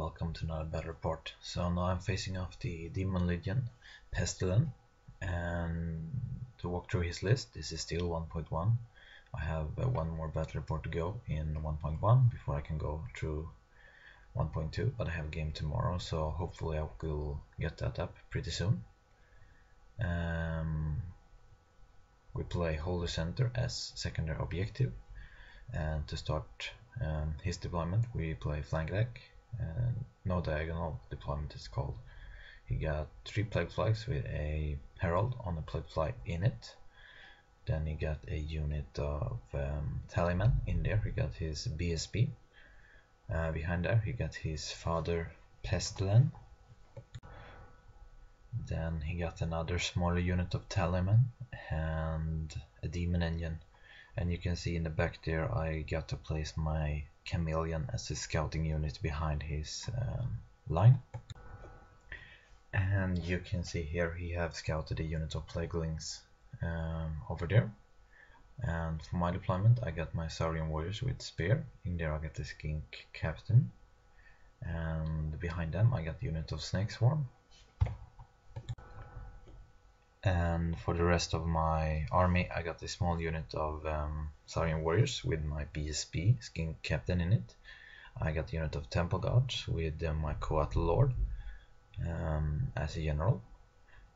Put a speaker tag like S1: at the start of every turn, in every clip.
S1: welcome to another battle report. So now I'm facing off the Demon Legion Pestilence, and to walk through his list, this is still 1.1. I have one more battle report to go in 1.1 before I can go through 1.2, but I have a game tomorrow, so hopefully I will get that up pretty soon. We play Holy Center as secondary objective, and to start his deployment we play flank deck. No diagonal deployment is called. He got 3 plague flies with a herald on the plague fly in it. Then he got a unit of Tallyman in there. He got his BSP. Behind there he got his father Pestilence. Then he got another smaller unit of Tallyman and a Demon Engine. And you can see in the back there I got to place my Chameleon as a scouting unit behind his line. And you can see here he have scouted a unit of Plaguelings over there. And for my deployment I got my Saurian Warriors with Spear. In there I got the Skink Captain. And behind them I got the unit of Snake Swarm. And for the rest of my army I got a small unit of Saurian Warriors with my BSP, Skink Captain, in it. I got a unit of Temple Guards with my Coatl Lord as a general,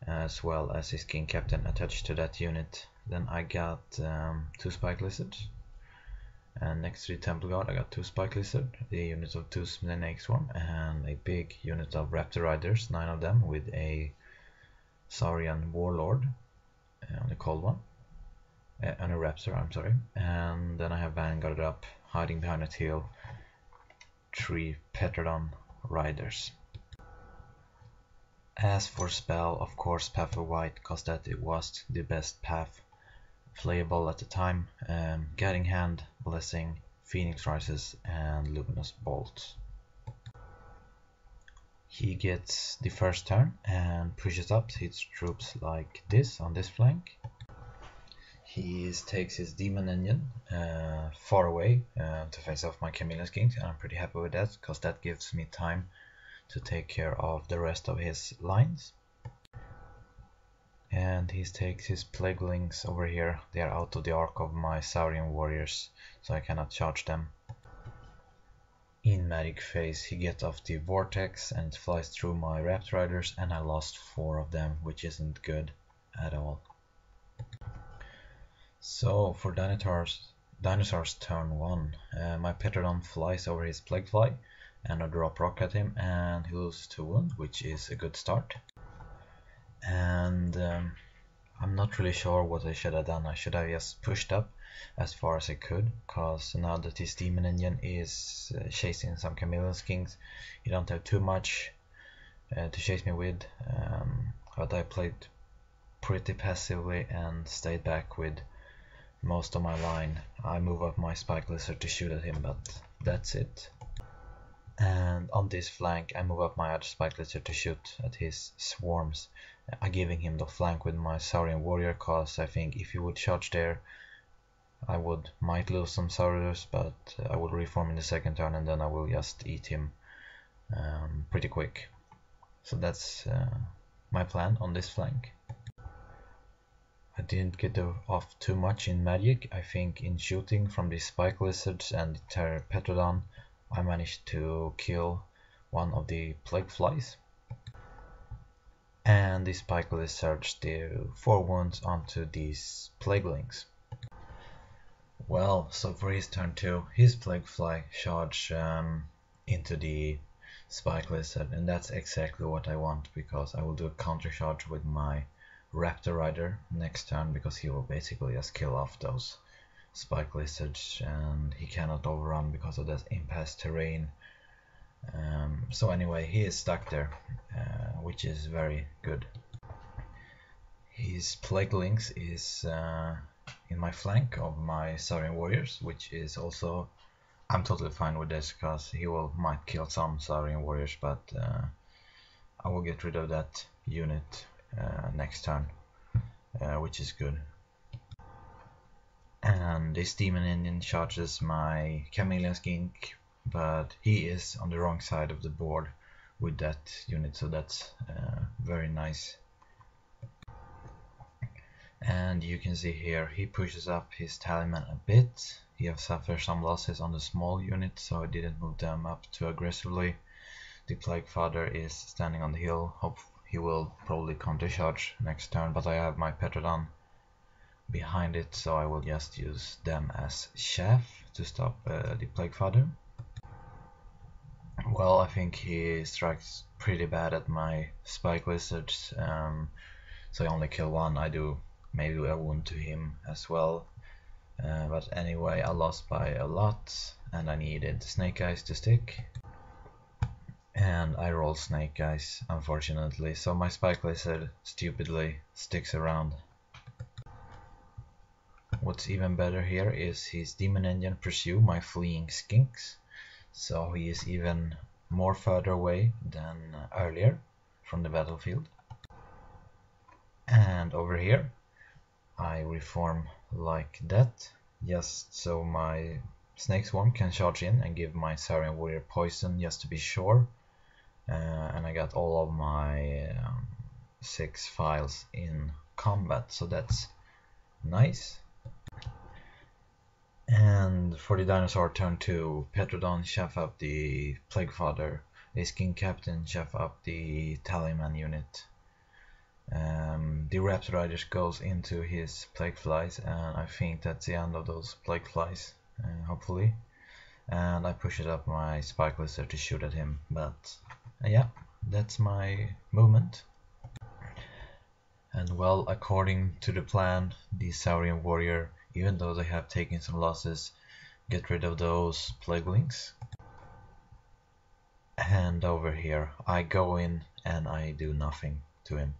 S1: as well as a Skink Captain attached to that unit. Then I got 2 Spike Lizards, and next to the Temple Guard I got 2 Spike Lizards, a unit of 2 Snake Swarm, and a big unit of Raptor Riders, 9 of them, with a Saurian Warlord on the cold one, on a Raptor, I'm sorry. And then I have Vanguard up, hiding behind a hill, 3 Petrodon Riders. As for spell, of course Path of White, cause that it was the best path playable at the time. Guiding Hand, Blessing, Phoenix Rises, and Luminous Bolt. He gets the first turn and pushes up his troops like this on this flank. He takes his Demon Engine far away to face off my Chameleon Skinks, and I'm pretty happy with that because that gives me time to take care of the rest of his lines. And he takes his Plaguelings over here. They are out of the arc of my Saurian Warriors, so I cannot charge them. In Magic phase he gets off the Vortex and flies through my Raptor Riders, and I lost 4 of them, which isn't good at all. So for Dinosaur's turn 1, my Petrodon flies over his Plague Fly, and I drop rock at him, and he loses 2 wounds, which is a good start. And I'm not really sure what I should have done. I should have just pushed up as far as I could, because now that his Demon Engine is chasing some Chameleon Skinks, he don't have too much to chase me with, but I played pretty passively and stayed back with most of my line. I move up my Spike Lizard to shoot at him, but that's it. And on this flank I move up my other Spike Lizard to shoot at his swarms. I'm giving him the flank with my Saurian Warrior, cause I think if he would charge there I might lose some Saurians, but I will reform in the second turn and then I will just eat him pretty quick. So that's my plan on this flank. I didn't get off too much in magic. I think in shooting from the Spike Lizards and the Petrodon I managed to kill one of the Plague Flies. And the Spike Lizards did 4 wounds onto these Plaguelings. Well, so for his turn 2, his Plague Fly charged into the Spike Lizard, and that's exactly what I want, because I will do a counter charge with my Raptor Rider next turn, because he will basically just kill off those Spike Lizards, and he cannot overrun because of that impasse terrain. So anyway, he is stuck there, which is very good. His Plaguelings is in my flank of my Saurian Warriors, which is also, I'm totally fine with this because he might kill some Saurian Warriors, but I will get rid of that unit next turn, which is good. And this Demon Engine charges my Chameleon Skink but he is on the wrong side of the board with that unit, so that's very nice. And you can see here he pushes up his tallyman a bit. He has suffered some losses on the small unit, so I didn't move them up too aggressively. The Plague Father is standing on the hill. Hope he will probably counter charge next turn, but I have my Petrodon behind it, so I will just use them as chaff to stop the Plague Father. Well, I think he strikes pretty bad at my Spike Lizards, so I only kill one. I do maybe a wound to him as well, but anyway, I lost by a lot and I needed Snake Eyes to stick, and I roll Snake Eyes unfortunately, so my Spike Lizard stupidly sticks around. What's even better here is his Demon Engine pursue my fleeing skinks, so he is even more further away than earlier from the battlefield. And over here I reform like that, just so my Snake Swarm can charge in and give my Saurian Warrior poison just to be sure. And I got all of my 6 files in combat, so that's nice. And for the dinosaur turn 2, Petrodon chaff up the Plague Father, a Skin Captain chaff up the Tallyman unit. The Raptor Riders goes into his Plague Flies, and I think that's the end of those Plague Flies, hopefully. And I push it up my Spike Lizard to shoot at him, but yeah, that's my movement. And well, according to the plan, the Saurian Warrior, even though they have taken some losses, get rid of those Plaguelings. And over here, I go in and I do nothing to him.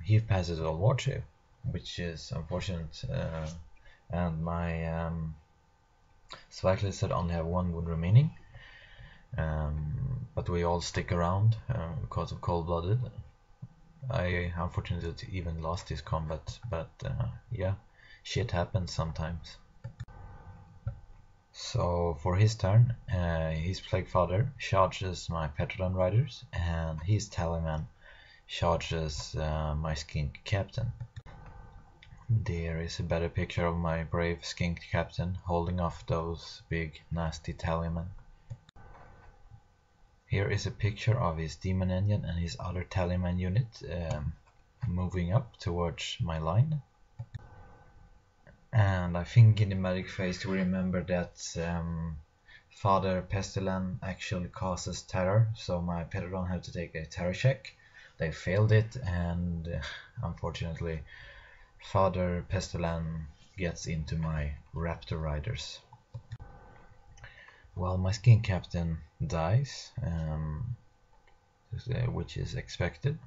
S1: He passes all Warchief, which is unfortunate, and my Spike Lizard only have 1 wound remaining, but we all stick around because of Cold Blooded. I unfortunately even lost this combat, but yeah, shit happens sometimes. So for his turn, his Plague Father charges my Petrodon Riders, and his Tallyman charges my Skink Captain. There is a better picture of my brave Skink Captain holding off those big nasty Tallymen. Here is a picture of his Demon Engine and his other Tallyman unit moving up towards my line. And I think in the magic phase to remember that Father Pestilence actually causes terror, so my Petrodon had to take a terror check. They failed it, and unfortunately Father Pestilence gets into my Raptor Riders. Well, my Skin Captain dies, which is expected.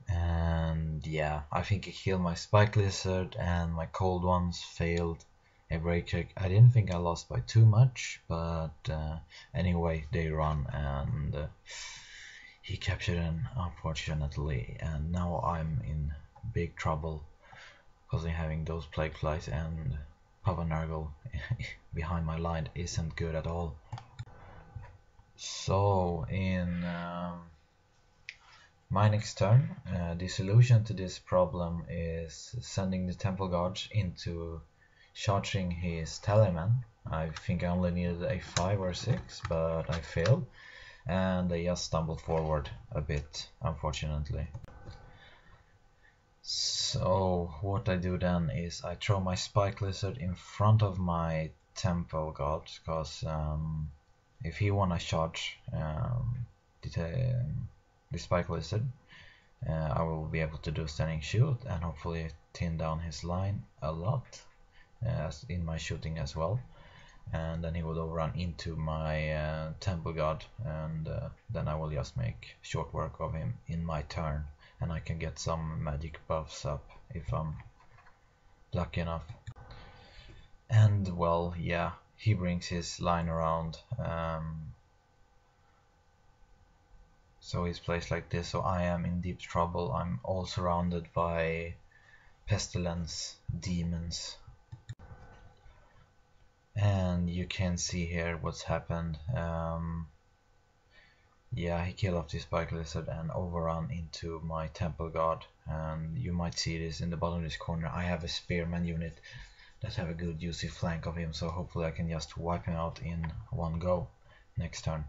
S1: And yeah, I think I killed my Spike Lizard, and my Cold Ones failed a break check. I didn't think I lost by too much, but anyway, they run, and he captured him, unfortunately, and now I'm in big trouble because I'm having those Plague Flies, and Papa Nurgle behind my line isn't good at all. So in my next turn, the solution to this problem is sending the Temple Guards into charging his Tallyman. I think I only needed a 5 or 6, but I failed, and they just stumbled forward a bit, unfortunately. So what I do then is I throw my Spike Lizard in front of my Temple God, because if he wanna charge the Spike Lizard, I will be able to do Standing Shoot and hopefully thin down his line a lot, as in my shooting as well. And then he will run into my Temple God, and then I will just make short work of him in my turn, and I can get some magic buffs up if I'm lucky enough. And well, yeah, he brings his line around, so he's placed like this, so I am in deep trouble. I'm all surrounded by Pestilence demons. And you can see here what's happened. Yeah, he killed off this Spike Lizard and overrun into my Temple Guard, and you might see this in the bottom of this corner. I have a Spearman unit that have a good juicy flank of him, so hopefully I can just wipe him out in one go next turn.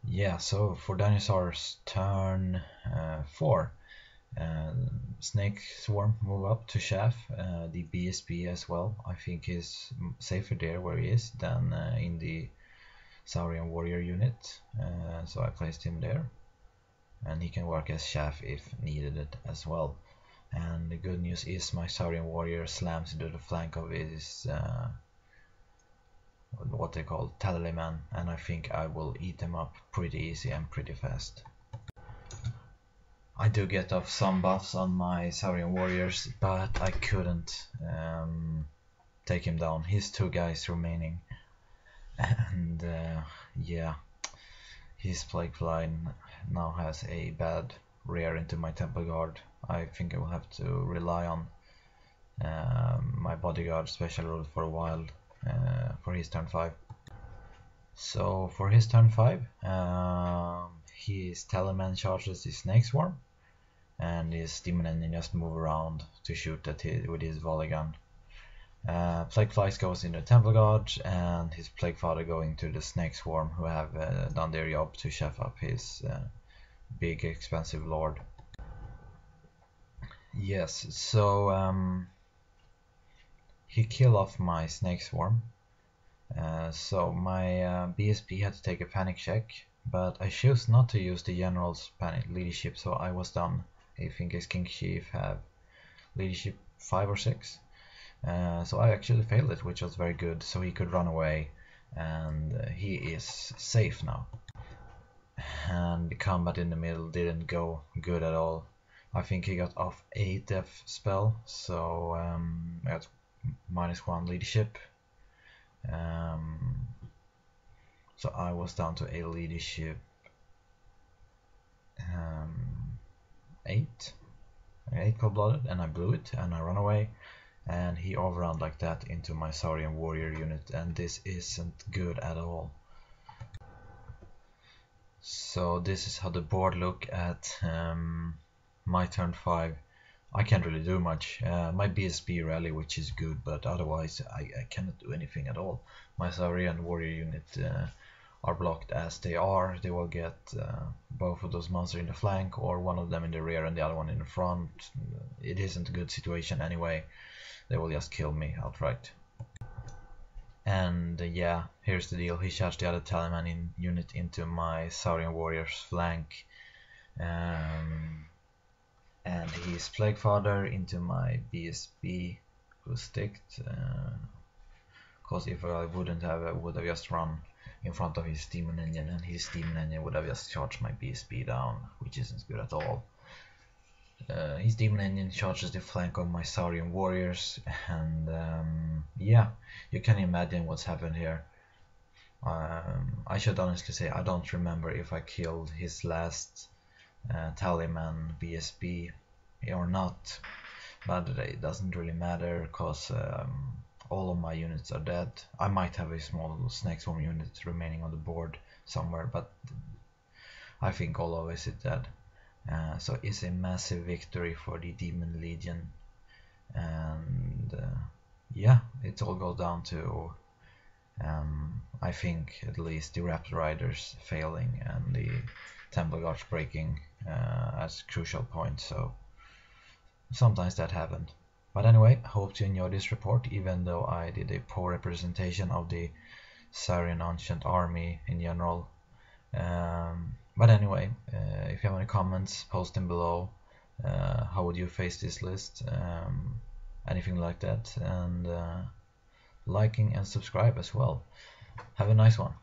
S1: Yeah, so for Dinosaur's turn 4, Snake Swarm move up to Chaff, the BSB as well. I think is safer there where he is than in the Saurian Warrior unit, so I placed him there, and he can work as Chaff if needed as well. And the good news is my Saurian Warrior slams into the flank of his what they call Tallyman, and I think I will eat them up pretty easy and pretty fast. I do get off some buffs on my Saurian Warriors, but I couldn't take him down. He's 2 guys remaining, and yeah, his Plague Fly now has a bad rear into my Temple Guard. I think I will have to rely on my Bodyguard special rule for a while for his turn 5. So for his turn 5, his Tallyman charges his Snake Swarm, and his Demon Engine just move around to shoot at with his volley gun. Plague Flies goes into Temple Guard, and his Plague Father going to the Snake Swarm, who have done their job to chef up his big expensive lord. Yes, so he killed off my Snake Swarm, so my BSB had to take a panic check, but I chose not to use the General's panic leadership, so I was done. I think his King Chief have leadership 5 or 6. So I actually failed it, which was very good, so he could run away, and he is safe now. And the combat in the middle didn't go good at all. I think he got off a death spell, so I got -1 leadership. So I was down to a leadership 8 cold-blooded, and I blew it, and I ran away, and he overran like that into my Saurian Warrior unit, and this isn't good at all. So this is how the board look at my turn 5. I can't really do much. My BSB rally, which is good, but otherwise I cannot do anything at all. My Saurian Warrior unit are blocked as they are. They will get both of those monsters in the flank, or one of them in the rear and the other one in the front. It isn't a good situation anyway. They will just kill me outright. And yeah, here's the deal. He charged the other Tallyman unit into my Saurian Warrior's flank, and his Plague Father into my BSB, who sticked. Because if I wouldn't have, I would have just run in front of his Demon Engine, and his Demon Engine would have just charged my BSB down, which isn't good at all. His Demon Engine charges the flank of my Saurian Warriors, and yeah, you can imagine what's happened here. I should honestly say I don't remember if I killed his last Tallyman BSB or not, but it doesn't really matter, because all of my units are dead. I might have a small Snake Swarm unit remaining on the board somewhere, but I think all of it is dead. So it's a massive victory for the Demon Legion, and yeah, it all goes down to I think at least the Raptor Riders failing and the Temple Guards breaking as crucial points. So sometimes that happened. But anyway, I hope you enjoyed this report, even though I did a poor representation of the Saurian Ancient Army in general. But anyway, if you have any comments, post them below. How would you face this list? Anything like that, and liking and subscribe as well. Have a nice one.